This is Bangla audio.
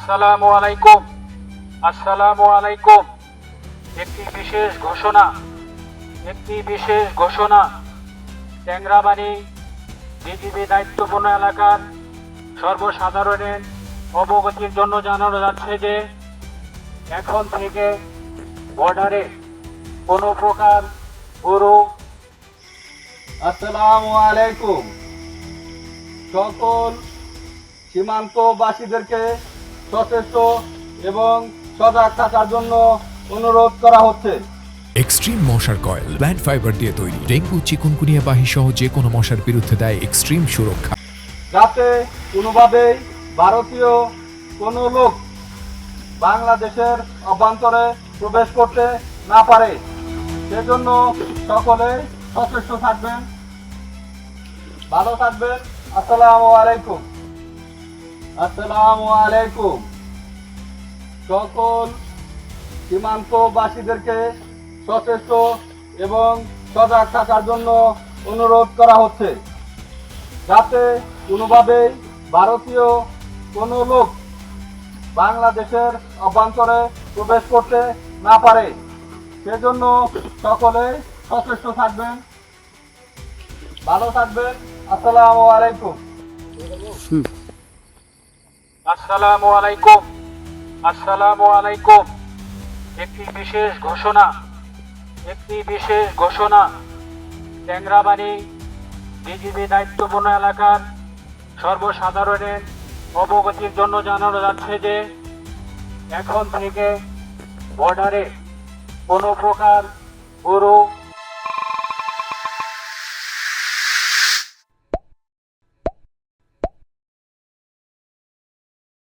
আসসালামু আলাইকুম। আসসালামু আলাইকুম। একটি বিশেষ ঘোষণা ট্যাংরাবাড়ি বিজিবি দায়িত্বপূর্ণ এলাকার সর্বসাধারণের অবগতির জন্য জানানো যাচ্ছে যে এখন থেকে বর্ডারে কোনো প্রকার গরু। আসসালামু আলাইকুম। সকল সীমান্তবাসীদেরকে সচেষ্ট এবং সজাগ থাকার জন্য অনুরোধ করা হচ্ছে। এক্সট্রিম মশার কয়েল প্ল্যান্ট ফাইবার দিয়ে তৈরি, ডেঙ্গু চিকুনগুনিয়া বাহি সহ যে কোনো মশার বিরুদ্ধে দেয় এক্সট্রিম সুরক্ষা। যাতে কোনোভাবেই ভারতীয় কোনো লোক বাংলাদেশের অভ্যন্তরে প্রবেশ করতে না পারে, সেজন্য সকলে সচেষ্ট থাকবেন, ভালো থাকবেন। আসসালামু আলাইকুম। আসসালামু আলাইকুম। সকল সীমান্তবাসীদেরকে সচেষ্ট এবং সজাগ থাকার জন্য অনুরোধ করা হচ্ছে। যাতে কোনোভাবেই ভারতীয় কোনো লোক বাংলাদেশের অভ্যন্তরে প্রবেশ করতে না পারে, সেজন্য সকলে সচেষ্ট থাকবেন, ভালো থাকবেন। আসসালামু আলাইকুম। আসসালামু আলাইকুম। আসসালামু আলাইকুম। একটি বিশেষ ঘোষণা ট্যাংরাবাড়ি বিজিবি দায়িত্বপূর্ণ এলাকার সর্বসাধারণের অবগতির জন্য জানানো যাচ্ছে যে এখন থেকে বর্ডারে কোনো প্রকার গরু